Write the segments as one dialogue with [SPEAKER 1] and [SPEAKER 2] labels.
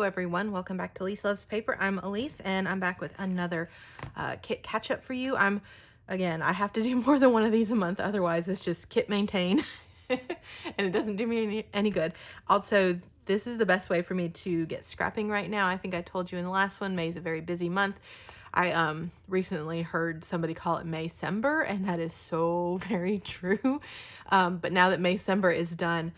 [SPEAKER 1] Hello everyone, welcome back to Lise Loves Paper. I'm Elise and I'm back with another kit catch up for you. Again, I have to do more than one of these a month, otherwise it's just kit maintain and it doesn't do me any good. Also, this is the best way for me to get scrapping right now. I think I told you in the last one, May is a very busy month. I recently heard somebody call it Maycember, and that is so very true. But now that Maycember is done,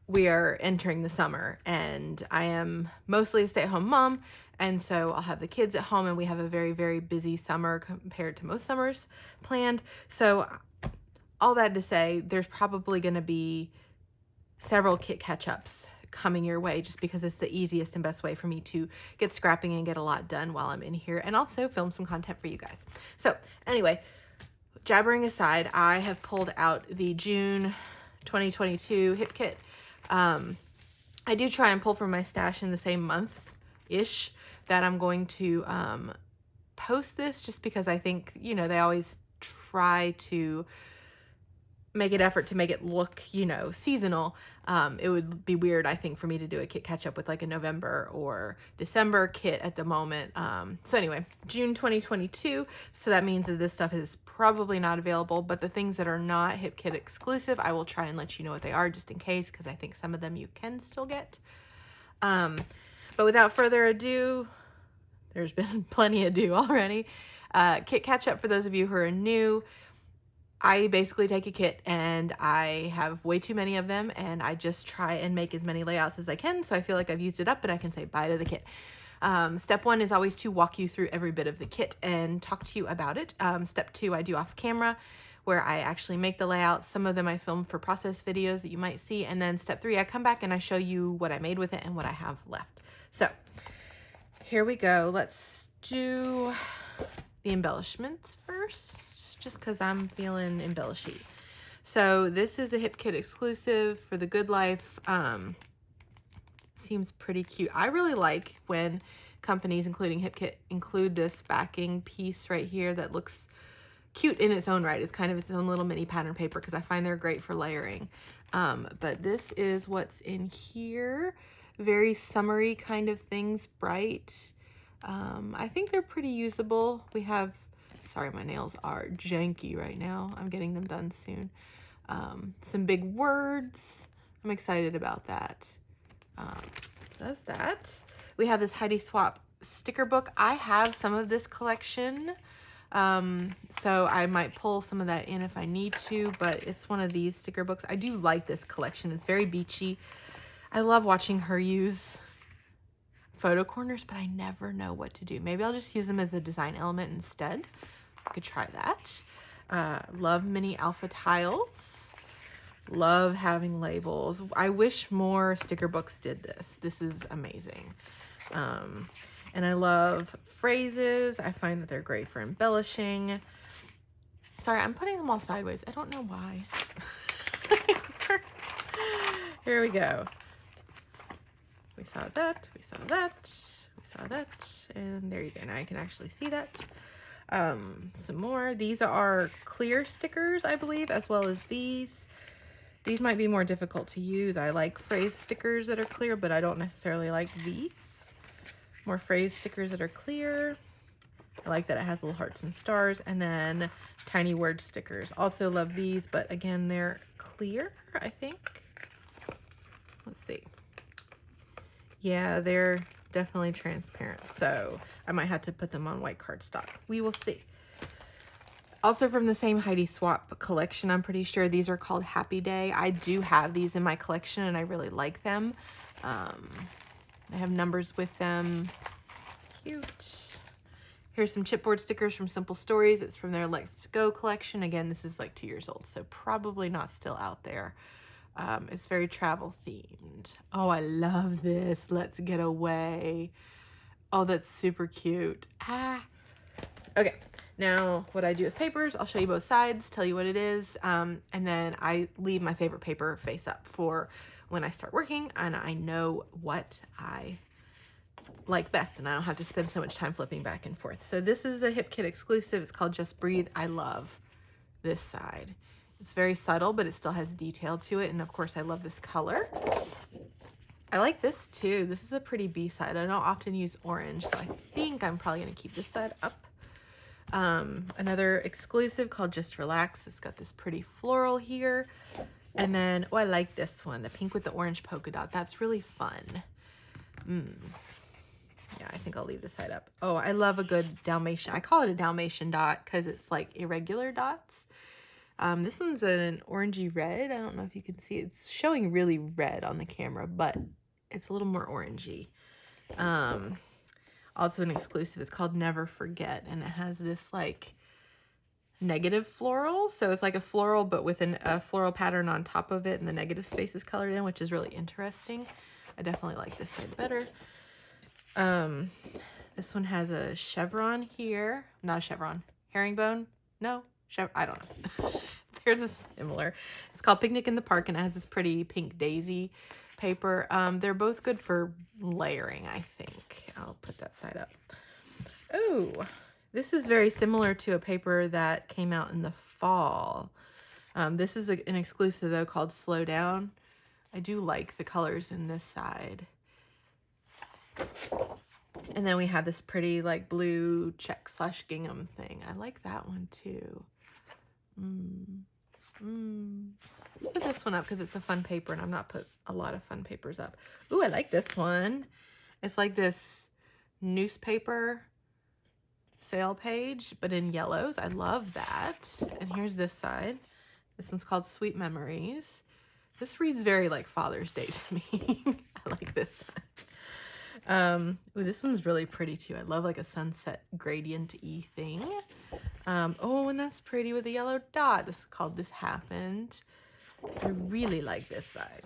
[SPEAKER 1] we are entering the summer, and I am mostly a stay-at-home mom, and so I'll have the kids at home, and we have a very, very busy summer compared to most summers planned. So all that to say, there's probably going to be several kit catch-ups coming your way, just because it's the easiest and best way for me to get scrapping and get a lot done while I'm in here, and also film some content for you guys. So anyway, jabbering aside, I have pulled out the June 2022 hip kit. I do try and pull from my stash in the same month-ish that I'm going to post this, just because I think, you know, they always try to make an effort to make it look, you know, seasonal. It would be weird, I think, for me to do a kit catch up with like a November or December kit at the moment. So anyway, June 2022. So that means that this stuff is probably not available, but the things that are not hip kit exclusive, I will try and let you know what they are just in case, because I think some of them you can still get. But without further ado, there's been plenty ado already. Kit catch up for those of you who are new. I basically take a kit and I have way too many of them, and I just try and make as many layouts as I can, so I feel like I've used it up and I can say bye to the kit. Step one is always to walk you through every bit of the kit and talk to you about it. Step two, I do off camera, where I actually make the layouts. Some of them I film for process videos that you might see. And then step three, I come back and I show you what I made with it and what I have left. So here we go. Let's do the embellishments first, just because I'm feeling embellishy. So this is a hip kit exclusive for the Good Life. Seems pretty cute. I really like when companies, including Hip Kit, include this backing piece right here that looks cute in its own right. It's kind of its own little mini pattern paper, because I find they're great for layering. But this is what's in here. Very summery kind of things, bright. I think they're pretty usable. We have, sorry, my nails are janky right now. I'm getting them done soon. Some big words. I'm excited about that. So that's that. We have this Heidi Swapp sticker book. I have some of this collection, so I might pull some of that in if I need to, but it's one of these sticker books. I do like this collection. It's very beachy. I love watching her use photo corners, but I never know what to do. Maybe I'll just use them as a design element instead. I could try that. Love mini alpha tiles. Love having labels. I wish more sticker books did this. This is amazing. And I love phrases. I find that they're great for embellishing. Sorry, I'm putting them all sideways. I don't know why. Here we go. We saw that, we saw that, we saw that, and there you go. Now I can actually see that. Some more. These are clear stickers, I believe, as well as these. These might be more difficult to use. I like phrase stickers that are clear, but I don't necessarily like these. More phrase stickers that are clear. I like that it has little hearts and stars, and then tiny word stickers. Also love these, but again, they're clear, I think. Let's see. Yeah, they're definitely transparent, so I might have to put them on white cardstock. We will see. Also from the same Heidi Swapp collection, I'm pretty sure these are called Happy Day. I do have these in my collection and I really like them. I have numbers with them. Cute. Here's some chipboard stickers from Simple Stories. It's from their Let's Go collection. Again, this is like 2 years old, so probably not still out there. It's very travel themed. Oh, I love this. Let's Get Away. Oh, that's super cute. Okay. Now, what I do with papers, I'll show you both sides, tell you what it is, and then I leave my favorite paper face up for when I start working, and I know what I like best, and I don't have to spend so much time flipping back and forth. So this is a Hip Kit exclusive. It's called Just Breathe. I love this side. It's very subtle, but it still has detail to it, and of course, I love this color. I like this too. This is a pretty B side. I don't often use orange, so I think I'm probably gonna keep this side up. Another exclusive called Just Relax. It's got this pretty floral here. And then, oh, I like this one, the pink with the orange polka dot. That's really fun. Yeah, I think I'll leave this side up. Oh, I love a good Dalmatian. I call it a Dalmatian dot because it's like irregular dots. This one's an orangey red. I don't know if you can see it. It's showing really red on the camera, but it's a little more orangey. Also an exclusive. It's called Never Forget, and it has this like negative floral. So it's like a floral, but with a floral pattern on top of it, and the negative space is colored in, which is really interesting. I definitely like this side better. This one has a chevron here. Not a chevron. Herringbone? No. I don't know. There's a similar. It's called Picnic in the Park, and it has this pretty pink daisy paper. They're both good for layering, I think. I'll put that side up. Oh, this is very similar to a paper that came out in the fall. This is an exclusive, though, called Slow Down. I do like the colors in this side. And then we have this pretty like blue check / gingham thing. I like that one too. Let's put this one up because it's a fun paper, and I've not put a lot of fun papers up. Ooh, I like this one. It's like this newspaper sale page, but in yellows. I love that. And here's this side. This one's called Sweet Memories. This reads very like Father's Day to me. I like this side. Ooh, this one's really pretty too. I love like a sunset gradient-y thing. Oh, and that's pretty with a yellow dot. This is called This Happened. I really like this side.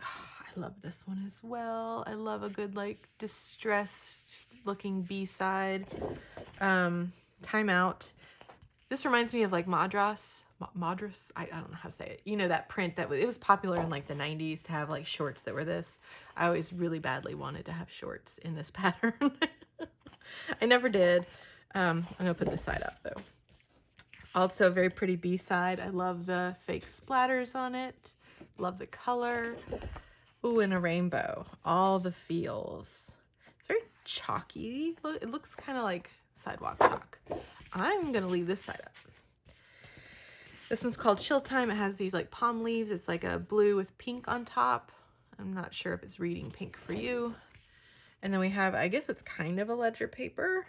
[SPEAKER 1] Oh, I love this one as well. I love a good like distressed looking B-side. Time Out. This reminds me of like Madras. I don't know how to say it. You know that print that it was popular in like the 90s to have like shorts that were this. I always really badly wanted to have shorts in this pattern. I never did. I'm gonna put this side up though. Also a very pretty B-side. I love the fake splatters on it. Love the color. Ooh, and a rainbow. All the feels. It's very chalky. It looks kind of like sidewalk chalk. I'm gonna leave this side up. This one's called Chill Time. It has these like palm leaves. It's like a blue with pink on top. I'm not sure if it's reading pink for you. And then we have, I guess it's kind of a ledger paper.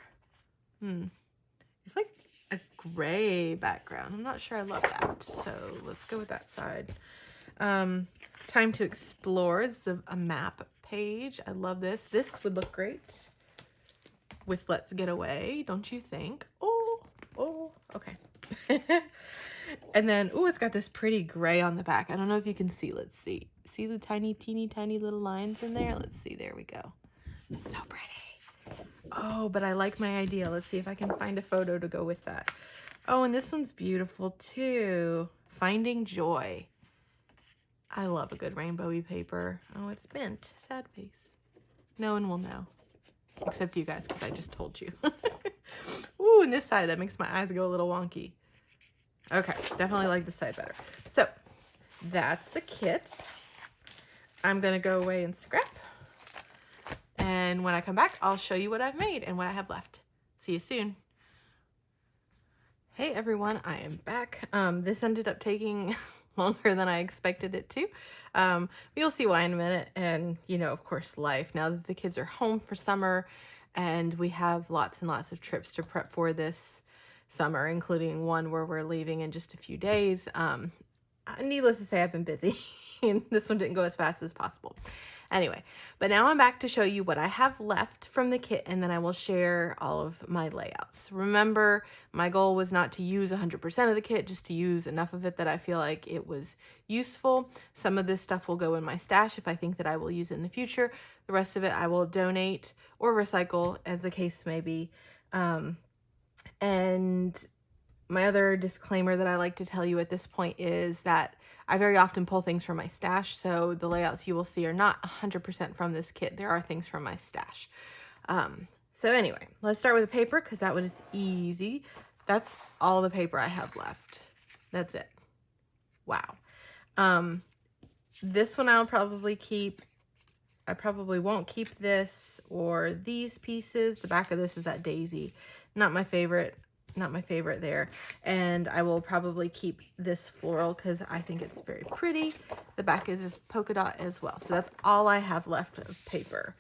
[SPEAKER 1] It's like a gray background. I'm not sure I love that. So let's go with that side. Time to Explore. It's a map page. I love this. This would look great with Let's Get Away, don't you think? Oh, okay. And then, oh, it's got this pretty gray on the back. I don't know if you can see. Let's see. See the teeny tiny little lines in there? Let's see. There we go. So pretty. Oh, but I like my idea. Let's see if I can find a photo to go with that. Oh, and this one's beautiful too. Finding Joy. I love a good rainbowy paper. Oh, it's bent. Sad face. No one will know. Except you guys, because I just told you. Ooh, and this side, that makes my eyes go a little wonky. Okay, definitely like this side better. So, that's the kit. I'm going to go away and scrap. And when I come back, I'll show you what I've made and what I have left. See you soon. Hey everyone, I am back. This ended up taking longer than I expected it to. You'll see why in a minute. And, you know, of course, life. Now that the kids are home for summer and we have lots and lots of trips to prep for this summer, including one where we're leaving in just a few days. Needless to say, I've been busy and this one didn't go as fast as possible. Anyway, but now I'm back to show you what I have left from the kit, and then I will share all of my layouts. Remember, my goal was not to use 100% of the kit, just to use enough of it that I feel like it was useful. Some of this stuff will go in my stash if I think that I will use it in the future. The rest of it I will donate or recycle, as the case may be. And my other disclaimer that I like to tell you at this point is that I very often pull things from my stash, so the layouts you will see are not 100% from this kit. There are things from my stash. So anyway, let's start with the paper because that was easy. That's all the paper I have left. That's it. Wow. This one I'll probably keep. I probably won't keep this or these pieces. The back of this is that daisy. Not my favorite. Not my favorite there. And I will probably keep this floral because I think it's very pretty. The back is this polka dot as well. So that's all I have left of paper.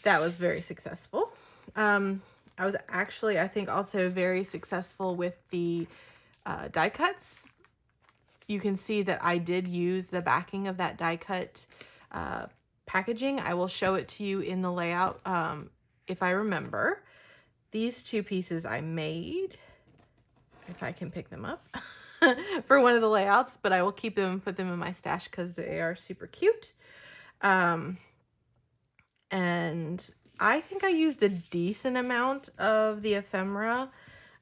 [SPEAKER 1] That was very successful. I was actually, I think, also very successful with the die cuts. You can see that I did use the backing of that die cut packaging. I will show it to you in the layout if I remember. These two pieces I made, if I can pick them up, for one of the layouts, but I will keep them and put them in my stash because they are super cute. And I think I used a decent amount of the ephemera.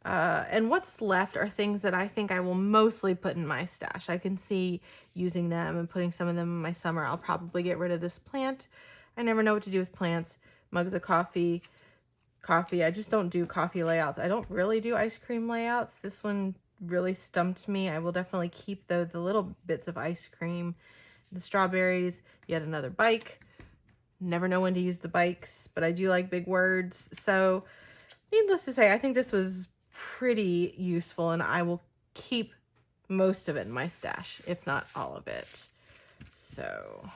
[SPEAKER 1] And what's left are things that I think I will mostly put in my stash. I can see using them and putting some of them in my summer. I'll probably get rid of this plant. I never know what to do with plants. Mugs of coffee. I just don't do coffee layouts. I don't really do ice cream layouts. This one really stumped me. I will definitely keep the little bits of ice cream. The strawberries. Yet another bike. Never know when to use the bikes, but I do like big words. So needless to say, I think this was pretty useful, and I will keep most of it in my stash, if not all of it. So,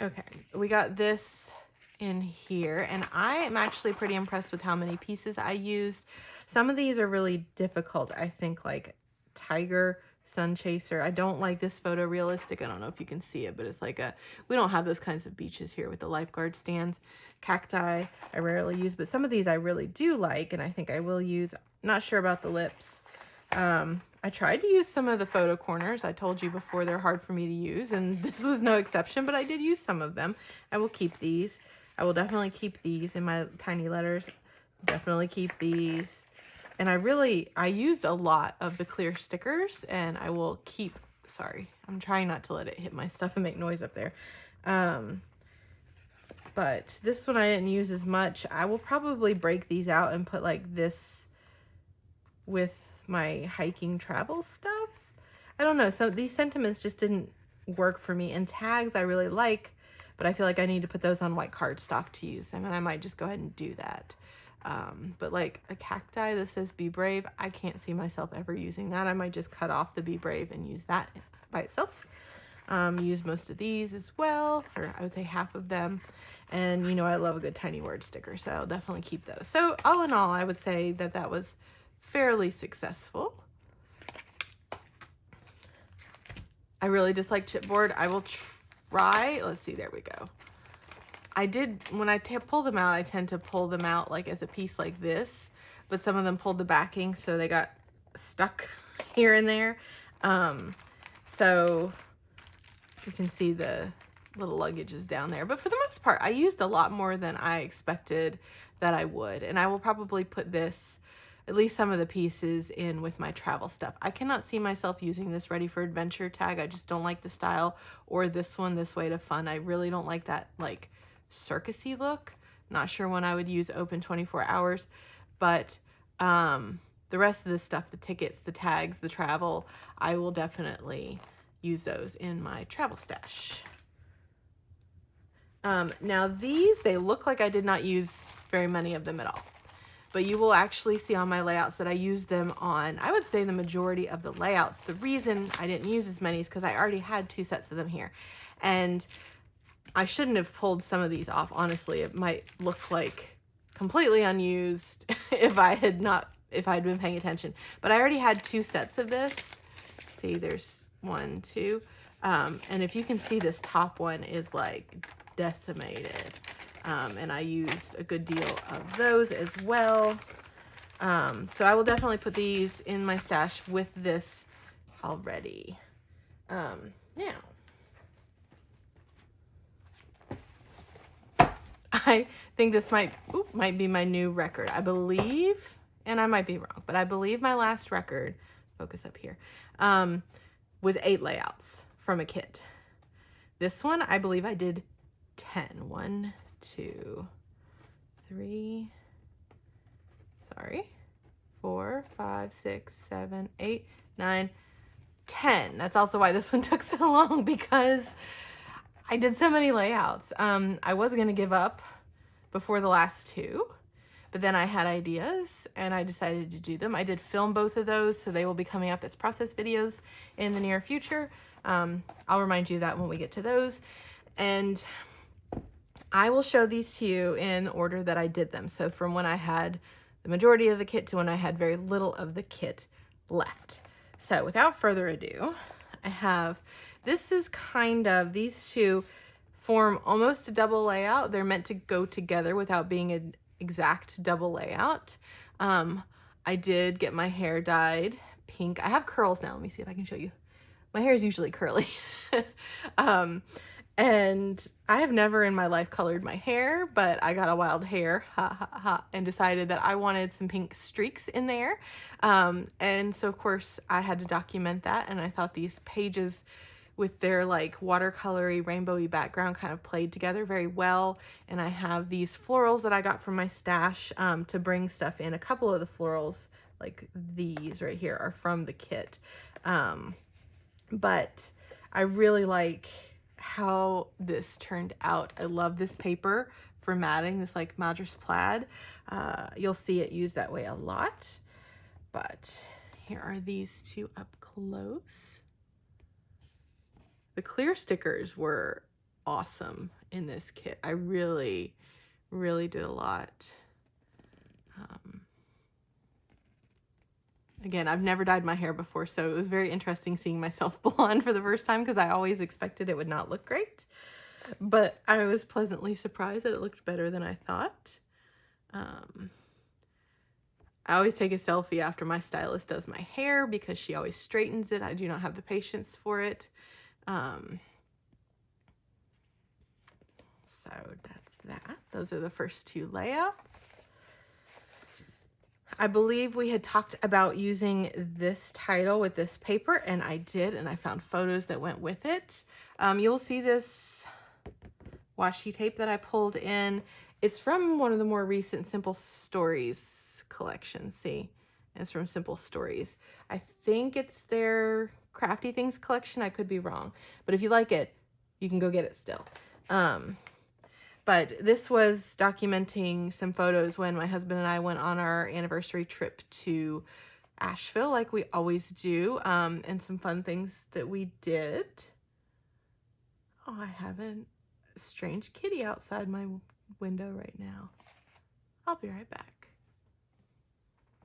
[SPEAKER 1] okay, we got this in here, and I am actually pretty impressed with how many pieces I used. Some of these are really difficult, I think, like Tiger Sun Chaser. I don't like this photo realistic. I don't know if you can see it, but it's like we don't have those kinds of beaches here with the lifeguard stands. Cacti I rarely use, but some of these I really do like, and I think I will use. Not sure about the lips. I tried to use some of the photo corners. I told you before they're hard for me to use, and this was no exception, but I did use some of them. I will keep these. I will definitely keep these in my tiny letters. Definitely keep these. And I used a lot of the clear stickers, and I will keep, sorry, I'm trying not to let it hit my stuff and make noise up there. But this one I didn't use as much. I will probably break these out and put like this with my hiking travel stuff. I don't know. So these sentiments just didn't work for me. And tags I really like, but I feel like I need to put those on white cardstock to use them, and I might just go ahead and do that. But like a cacti that says Be Brave, I can't see myself ever using that. I might just cut off the Be Brave and use that by itself. Use most of these as well, or I would say half of them. And you know, I love a good tiny word sticker, so I'll definitely keep those. So all in all, I would say that that was fairly successful. I really dislike chipboard. I will try. Let's see, there we go. I did, when I pull them out, I tend to pull them out like as a piece like this, but some of them pulled the backing, so they got stuck here and there. So you can see the little luggage is down there, but for the most part, I used a lot more than I expected that I would, and I will probably put this, at least some of the pieces, in with my travel stuff. I cannot see myself using this Ready for Adventure tag. I just don't like the style, or this one, This Way to Fun. I really don't like that, like, circusy look. Not sure when I would use open 24 hours, but the rest of the stuff, the tickets, the tags, the travel, I will definitely use those in my travel stash. Now these, they look like I did not use very many of them at all, but you will actually see on my layouts that I used them on, I would say, the majority of the layouts. The reason I didn't use as many is because I already had 2 sets of them here, and I shouldn't have pulled some of these off. Honestly, it might look like completely unused if I had been paying attention. But I already had 2 sets of this. See, there's 1, 2. And if you can see, this top one is like decimated. And I used a good deal of those as well. So I will definitely put these in my stash with this already. Now, I think this might be my new record. I believe, and I might be wrong, but I believe my last record, focus up here, was 8 layouts from a kit. This one, I believe I did 10. 1, 2, 3, sorry, 4, 5, 6, 7, 8, 9, 10. That's also why this one took so long, because I did so many layouts. I was going to give up before the last 2, but then I had ideas and I decided to do them. I did film both of those, so they will be coming up as process videos in the near future. I'll remind you that when we get to those. And I will show these to you in order that I did them. So from when I had the majority of the kit to when I had very little of the kit left. So without further ado, I have, this is kind of, these two form almost a double layout. They're meant to go together without being an exact double layout. I did get my hair dyed pink. I have curls now. Let me see if I can show you. My hair is usually curly. And I have never in my life colored my hair, but I got a wild hair, and decided that I wanted some pink streaks in there. And so of course I had to document that, and I thought these pages with their like watercolory rainbowy background kind of played together very well. And I have these florals that I got from my stash to bring stuff in. A couple of the florals, like these right here, are from the kit. But I really like how this turned out. I love this paper for matting, this like Madras plaid. You'll see it used that way a lot. But here are these two up close. The clear stickers were awesome in this kit. I really, really did a lot. Again, I've never dyed my hair before, so it was very interesting seeing myself blonde for the first time, because I always expected it would not look great. But I was pleasantly surprised that it looked better than I thought. I always take a selfie after my stylist does my hair because she always straightens it. I do not have the patience for it. So that's that. Those are the first 2 layouts. I believe we had talked about using this title with this paper, and I did, and I found photos that went with it. You'll see this washi tape that I pulled in. It's from one of the more recent Simple Stories collections. See, it's from Simple Stories. I think it's their Crafty Things collection. I could be wrong, but if you like it, you can go get it still. But this was documenting some photos when my husband and I went on our anniversary trip to Asheville, like we always do, and some fun things that we did. Oh, I have a strange kitty outside my window right now. I'll be right back.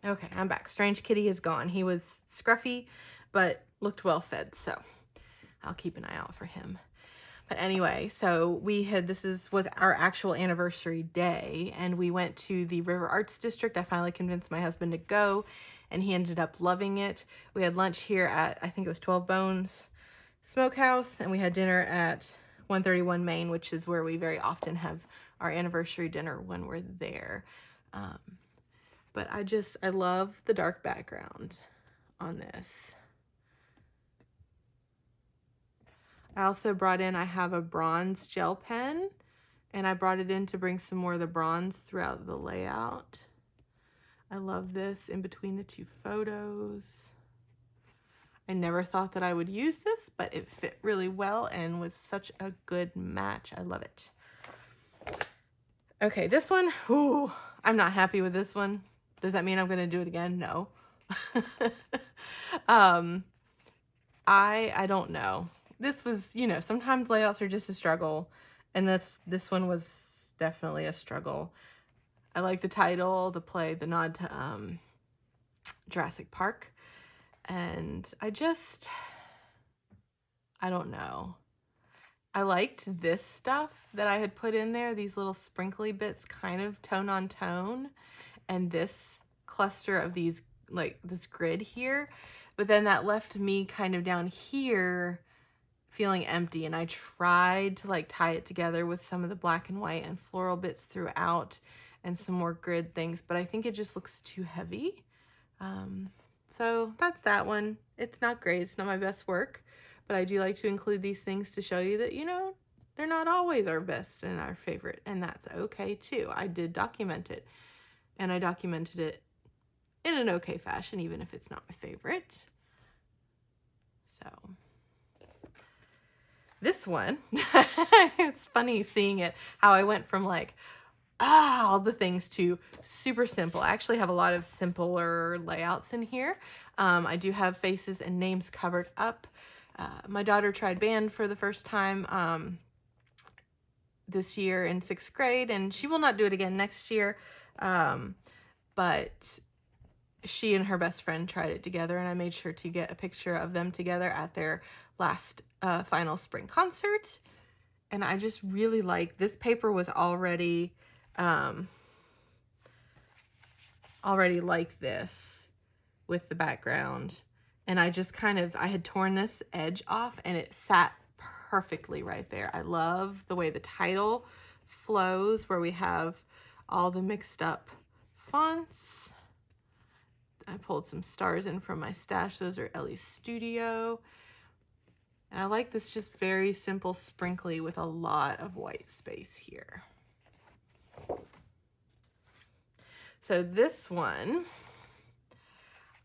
[SPEAKER 1] Okay, I'm back. Strange kitty is gone. He was scruffy, but looked well fed, so I'll keep an eye out for him. But anyway, so was our actual anniversary day, and we went to the River Arts District. I finally convinced my husband to go, and he ended up loving it. We had lunch here at, I think it was 12 Bones Smokehouse, and we had dinner at 131 Main, which is where we very often have our anniversary dinner when we're there. But I love the dark background on this. I also brought in, I have a bronze gel pen, and I brought it in to bring some more of the bronze throughout the layout. I love this in between the 2 photos. I never thought that I would use this, but it fit really well and was such a good match. I love it. Okay, this one, ooh, I'm not happy with this one. Does that mean I'm going to do it again? No. I don't know. This was, you know, sometimes layouts are just a struggle, and this one was definitely a struggle. I like the title, the play, the nod to Jurassic Park, and I don't know. I liked this stuff that I had put in there, these little sprinkly bits, kind of tone on tone, and this cluster of these, like this grid here, but then that left me kind of down here feeling empty, and I tried to like tie it together with some of the black and white and floral bits throughout and some more grid things, but I think it just looks too heavy. So that's that one. It's not great, it's not my best work, but I do like to include these things to show you that, you know, they're not always our best and our favorite, and that's okay too. I did document it, and I documented it in an okay fashion, even if it's not my favorite. So So this one, it's funny seeing it, how I went from like, all the things to super simple. I actually have a lot of simpler layouts in here. I do have faces and names covered up. My daughter tried band for the first time this year in 6th grade, and she will not do it again next year. But she and her best friend tried it together, and I made sure to get a picture of them together at their last final spring concert. And I just really like this paper. Was already like this with the background, and I just I had torn this edge off and it sat perfectly right there. I love the way the title flows, where we have all the mixed up fonts. I pulled some stars in from my stash. Those are Ellie's Studio. And I like this just very simple sprinkly with a lot of white space here. So this one,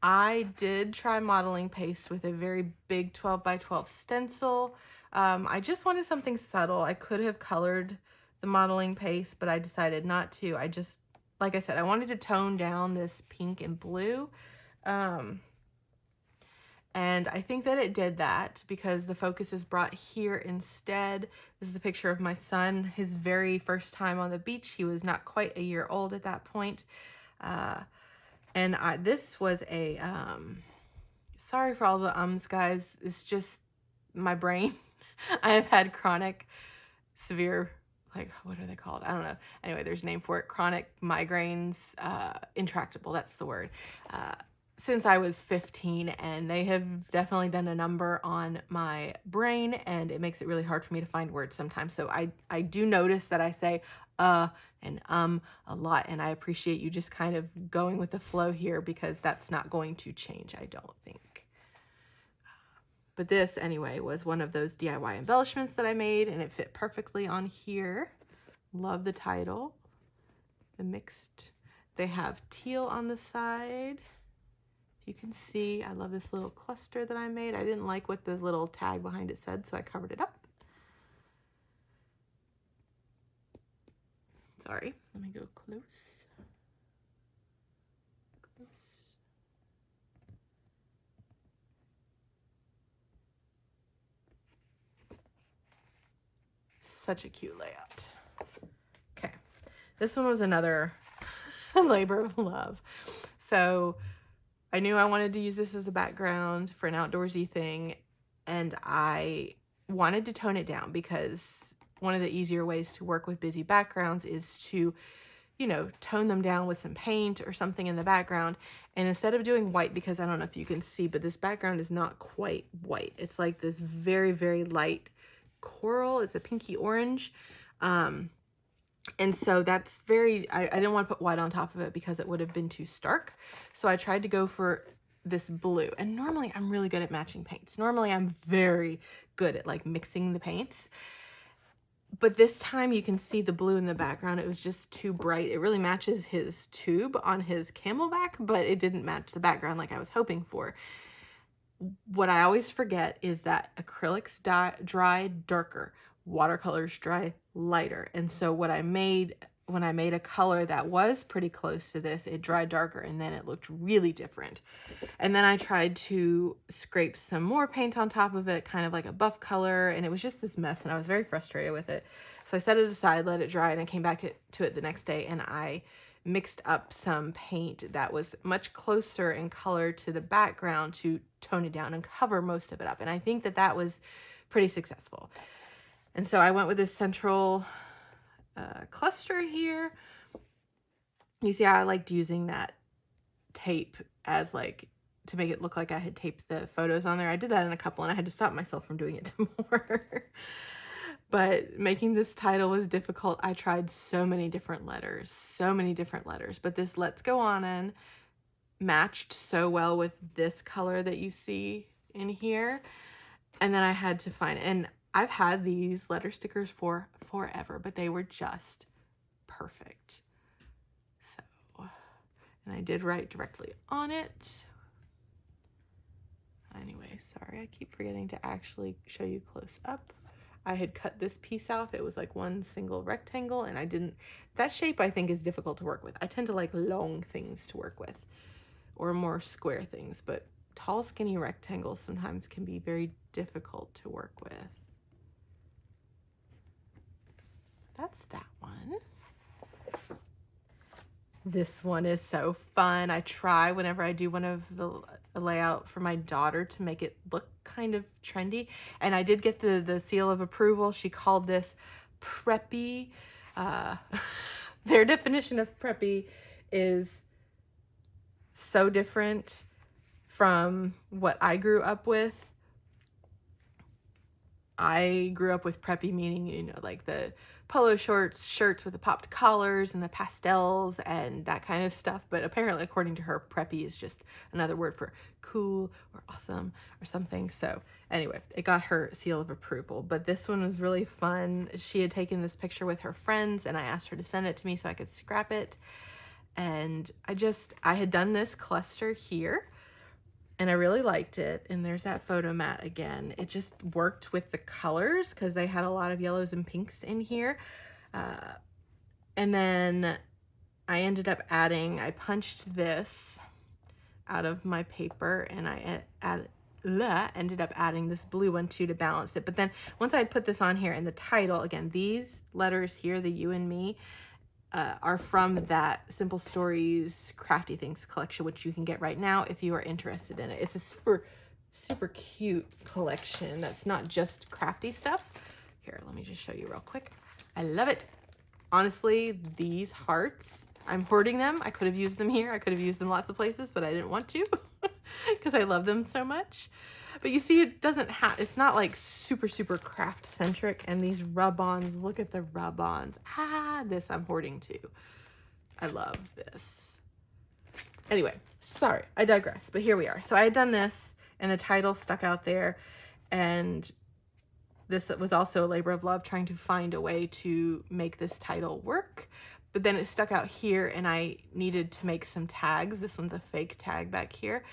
[SPEAKER 1] I did try modeling paste with a very big 12 by 12 stencil. I just wanted something subtle. I could have colored the modeling paste, but I decided not to. I just, like I said, I wanted to tone down this pink and blue. And I think that it did that because the focus is brought here instead. This is a picture of my son, his very first time on the beach. He was not quite a year old at that point. And this was a, sorry for all the ums, guys. It's just my brain. I have had chronic, severe, like, what are they called? I don't know. Anyway, there's a name for it. Chronic migraines, intractable, that's the word. Since I was 15, and they have definitely done a number on my brain, and it makes it really hard for me to find words sometimes. So I do notice that I say and a lot, and I appreciate you just kind of going with the flow here, because that's not going to change, I don't think. But this, anyway, was one of those DIY embellishments that I made, and it fit perfectly on here. Love the title. The mixed, they have teal on the side. You can see, I love this little cluster that I made. I didn't like what the little tag behind it said, so I covered it up. Sorry, let me go close. Such a cute layout. Okay, this one was another labor of love. So I knew I wanted to use this as a background for an outdoorsy thing, and I wanted to tone it down because one of the easier ways to work with busy backgrounds is to, you know, tone them down with some paint or something in the background. And instead of doing white, because I don't know if you can see, but this background is not quite white. It's like this very, very light coral. It's a pinky orange. And so that's very, I didn't want to put white on top of it because it would have been too stark. So I tried to go for this blue. And normally I'm really good at matching paints. Normally I'm very good at like mixing the paints. But this time you can see the blue in the background. It was just too bright. It really matches his tube on his camelback, but it didn't match the background like I was hoping for. What I always forget is that acrylics dry darker, watercolors dry lighter. And so what I made, when I made a color that was pretty close to this, it dried darker and then it looked really different. And then I tried to scrape some more paint on top of it, kind of like a buff color, and it was just this mess, and I was very frustrated with it. So I set it aside, let it dry, and I came back to it the next day, and I mixed up some paint that was much closer in color to the background to tone it down and cover most of it up. And I think that that was pretty successful. And so I went with this central cluster here. You see, I liked using that tape as like to make it look like I had taped the photos on there. I did that in a couple and I had to stop myself from doing it more. But making this title was difficult. I tried so many different letters, but this Let's Go On In matched so well with this color that you see in here. And then I had to find, and I've had these letter stickers for forever, but they were just perfect. So, and I did write directly on it. Anyway, sorry, I keep forgetting to actually show you close up. I had cut this piece out. It was like one single rectangle, and I didn't, that shape I think is difficult to work with. I tend to like long things to work with, or more square things, but tall, skinny rectangles sometimes can be very difficult to work with. That's that one. This one is so fun. I try whenever I do one of the layout for my daughter to make it look kind of trendy. And I did get the seal of approval. She called this preppy. Their definition of preppy is so different from what I grew up with. I grew up with preppy meaning, you know, like the polo shirts with the popped collars and the pastels and that kind of stuff. But apparently, according to her, preppy is just another word for cool or awesome or something. So anyway, it got her seal of approval. But this one was really fun. She had taken this picture with her friends and I asked her to send it to me so I could scrap it. And I had done this cluster here. And I really liked it. And there's that photo mat again. It just worked with the colors because they had a lot of yellows and pinks in here. And then I ended up I punched this out of my paper and I ended up adding this blue one too to balance it. But then once I had put this on here and the title, again, these letters here, the you and me, are from that Simple Stories Crafty Things collection, which you can get right now if you are interested in it. It's a super, super cute collection that's not just crafty stuff. Here, let me just show you real quick. I love it. Honestly, these hearts, I'm hoarding them. I could have used them here. I could have used them lots of places, but I didn't want to because I love them so much. But you see, it's not like super, super craft centric. And these rub-ons, look at the rub-ons. This I'm hoarding too. I love this. Anyway, sorry, I digress, but here we are. So I had done this and the title stuck out there. And this was also a labor of love trying to find a way to make this title work. But then it stuck out here and I needed to make some tags. This one's a fake tag back here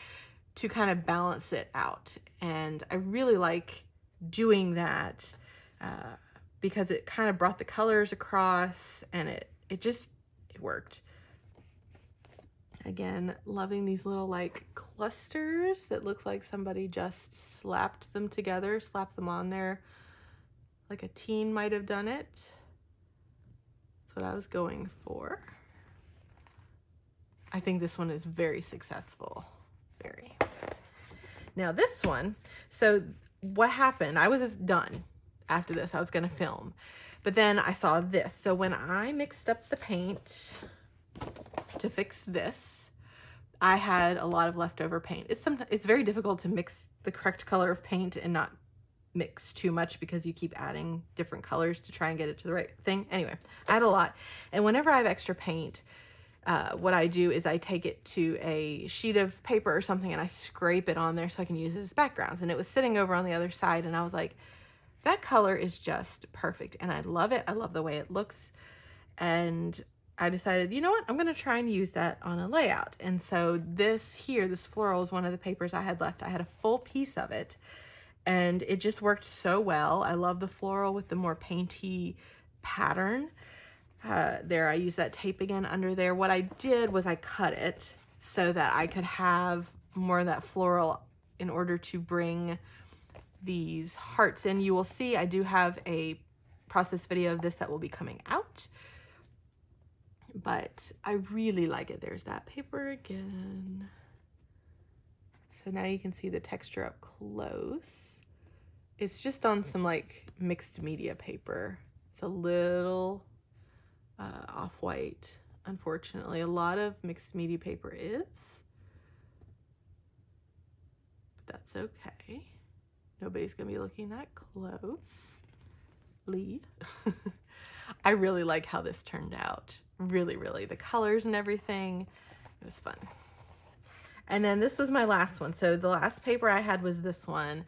[SPEAKER 1] to kind of balance it out. And I really like doing that because it kind of brought the colors across and it worked. Again, loving these little like clusters. It looks like somebody just slapped them together, slapped them on there like a teen might have done it. That's what I was going for. I think this one is very successful. Very. Now this one, so what happened, I was done after this. I was going to film, but then I saw this. So when I mixed up the paint to fix this, I had a lot of leftover paint. It's very difficult to mix the correct color of paint and not mix too much because you keep adding different colors to try and get it to the right thing. Anyway, I had a lot. And whenever I have extra paint, what I do is I take it to a sheet of paper or something and I scrape it on there so I can use it as backgrounds. And it was sitting over on the other side and I was like, that color is just perfect. And I love it. I love the way it looks. And I decided, you know what? I'm going to try and use that on a layout. And so this floral is one of the papers I had left. I had a full piece of it and it just worked so well. I love the floral with the more painty pattern. There, I used that tape again under there. What I did was I cut it so that I could have more of that floral in order to bring these hearts in. You will see I do have a process video of this that will be coming out, but I really like it. There's that paper again. So now you can see the texture up close. It's just on some like mixed media paper. It's a little off-white, unfortunately. A lot of mixed media paper is, but that's okay. Nobody's gonna be looking that close. Lee. I really like how this turned out. Really, really. The colors and everything. It was fun. And then this was my last one. So the last paper I had was this one.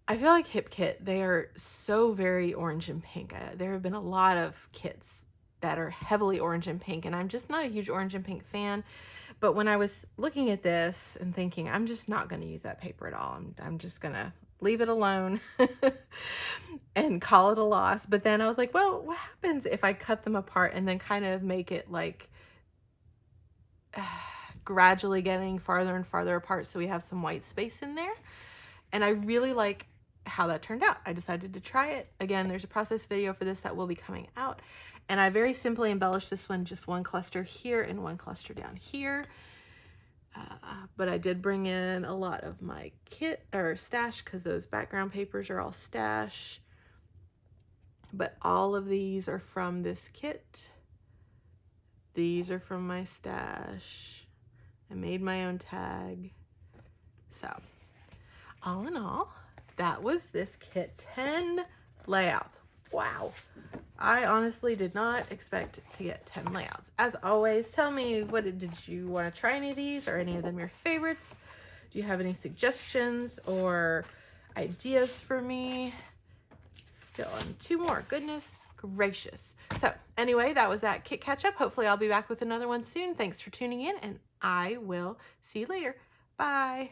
[SPEAKER 1] I feel like Hip Kit, they are so very orange and pink. There have been a lot of kits that are heavily orange and pink, and I'm just not a huge orange and pink fan. But when I was looking at this and thinking, I'm just not going to use that paper at all. I'm just going to leave it alone and call it a loss. But then I was like, well, what happens if I cut them apart and then kind of make it like gradually getting farther and farther apart so we have some white space in there? And I really like how that turned out. I decided to try it. Again, there's a process video for this that will be coming out. And I very simply embellished this one, just one cluster here and one cluster down here. But I did bring in a lot of my kit or stash because those background papers are all stash. But all of these are from this kit. These are from my stash. I made my own tag. So all in all, that was this kit. 10 layouts. Wow. I honestly did not expect to get 10 layouts. As always, tell me, did you want to try any of these? Or any of them your favorites? Do you have any suggestions or ideas for me? Still on 2 more. Goodness gracious. So anyway, that was that kit catch up. Hopefully I'll be back with another one soon. Thanks for tuning in, and I will see you later. Bye.